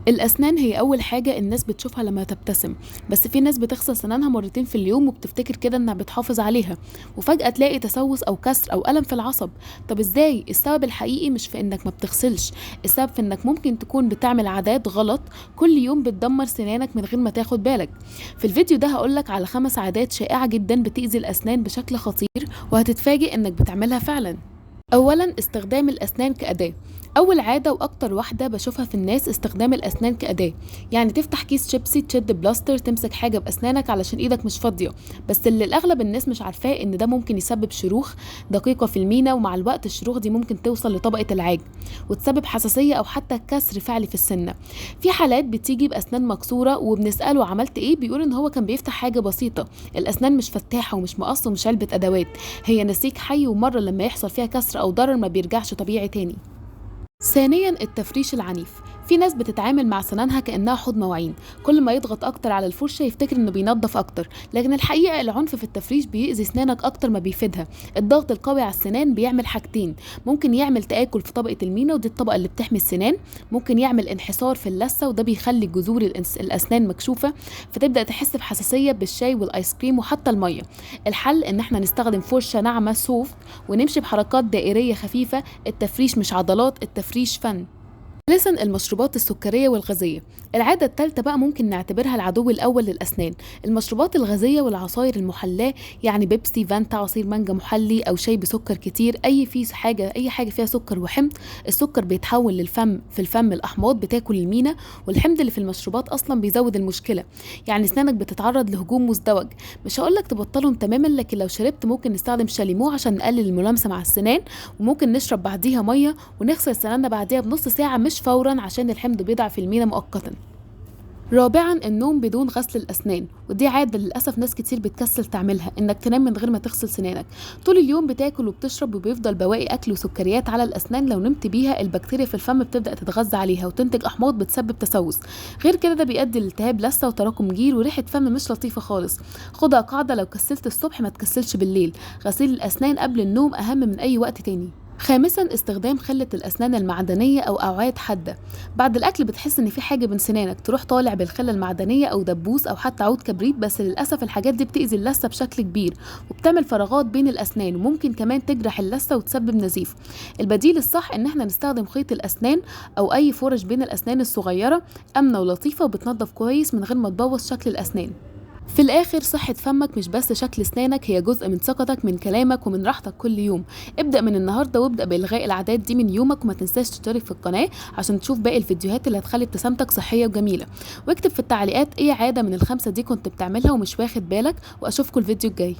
الأسنان هي أول حاجة الناس بتشوفها لما تبتسم، بس في ناس بتغسل سنانها مرتين في اليوم وبتفتكر كده إنها بتحافظ عليها، وفجأة تلاقي تسوس أو كسر أو ألم في العصب. طب إزاي؟ السبب الحقيقي مش في إنك ما بتغسلش، السبب في إنك ممكن تكون بتعمل عادات غلط كل يوم بتدمر سنانك من غير ما تاخد بالك. في الفيديو ده هقولك على 5 عادات شائعة جدا بتأذي الأسنان بشكل خطير، وهتتفاجئ إنك بتعملها فعلا. اولا، استخدام الاسنان كأداة. اول عادة واكتر واحدة بشوفها في الناس استخدام الاسنان كأداة، يعني تفتح كيس شيبسي، تشد بلاستر، تمسك حاجة باسنانك علشان ايدك مش فاضية. بس اللي الاغلب الناس مش عارفاه ان ده ممكن يسبب شروخ دقيقة في المينا، ومع الوقت الشروخ دي ممكن توصل لطبقة العاج وتسبب حساسية او حتى كسر فعلي في السنة. في حالات بتيجي باسنان مكسورة وبنسأله عملت ايه، بيقول ان هو كان بيفتح حاجة بسيطة. الاسنان مش فتاحة ومش مقص ومش علبة ادوات، هي نسيج حي، ومرة لما يحصل فيها كسر او ضرر ما بيرجعش طبيعي تاني. ثانيا، التفريش العنيف. في ناس بتتعامل مع سنانها كأنها حوض مواعين، كل ما يضغط اكتر على الفرشة يفتكر انه بينظف اكتر، لكن الحقيقة العنف في التفريش بيأذي سنانك اكتر ما بيفيدها. الضغط القوي على السنان بيعمل حاجتين: ممكن يعمل تآكل في طبقة المينا ودي الطبقة اللي بتحمي السنان، ممكن يعمل انحسار في اللثة وده بيخلي جذور الاسنان مكشوفة، فتبدأ تحس بحساسية بالشاي والايس كريم وحتى المية. الحل ان احنا نستخدم فرشة ناعمة سوفت ونمشي بحركات دائرية خفيفة. التفريش مش عضلات، التفريش فن. ثالثا، المشروبات السكرية والغازية. العادة الثالثة بقى ممكن نعتبرها العدو الأول للأسنان: المشروبات الغازية والعصاير المحلاة، يعني بيبسي، فانتا، عصير مانجا محلي أو شاي بسكر كتير. أي حاجة فيها سكر وحمض. السكر بيتحول في الفم الأحماض بتاكل المينا، والحمض اللي في المشروبات أصلا بيزود المشكلة، يعني أسنانك بتتعرض لهجوم مزدوج. مش هقولك تبطلهم تماما، لكن لو شربت ممكن نستخدم شاليمو عشان نقلل الملامسة مع السنان، وممكن نشرب بعديها مية ونغسل سناننا بعديها بنص ساعة مش فورا عشان الحمض بيضعف المينا مؤقتا. رابعا، النوم بدون غسل الأسنان، ودي عادة للأسف ناس كتير بتكسل تعملها: إنك تنام من غير ما تغسل سنانك. طول اليوم بتاكل وبتشرب وبيفضل بواقي أكل وسكريات على الأسنان، لو نمت بيها البكتيريا في الفم بتبدأ تتغذى عليها وتنتج أحماض بتسبب تسوس. غير كده ده بيؤدي لالتهاب لثة وتراكم جير وريحة فم مش لطيفة خالص. خدها قاعدة: لو كسلت الصبح ما تكسلش بالليل. غسيل الأسنان قبل النوم أهم من أي وقت تاني. خامسا، استخدام خلة الأسنان المعدنية أو أوعية حادة. بعد الأكل بتحس إن في حاجة بين سنانك، تروح طالع بالخلة المعدنية أو دبوس أو حتى عود كبريت، بس للأسف الحاجات دي بتأذي اللثة بشكل كبير وبتعمل فراغات بين الأسنان، وممكن كمان تجرح اللثة وتسبب نزيف. البديل الصح إن احنا نستخدم خيط الأسنان أو أي فرش بين الأسنان الصغيرة، آمنة ولطيفة وبتنضف كويس من غير ما تبوظ شكل الأسنان. في الآخر، صحة فمك مش بس شكل اسنانك، هي جزء من ثقتك، من كلامك ومن راحتك كل يوم. ابدأ من النهاردة وابدأ بإلغاء العادات دي من يومك، وما تنساش تشترك في القناة عشان تشوف باقي الفيديوهات اللي هتخلي ابتسامتك صحية وجميلة. واكتب في التعليقات ايه عادة من ال5 دي كنت بتعملها ومش واخد بالك، واشوفكوا الفيديو الجاي.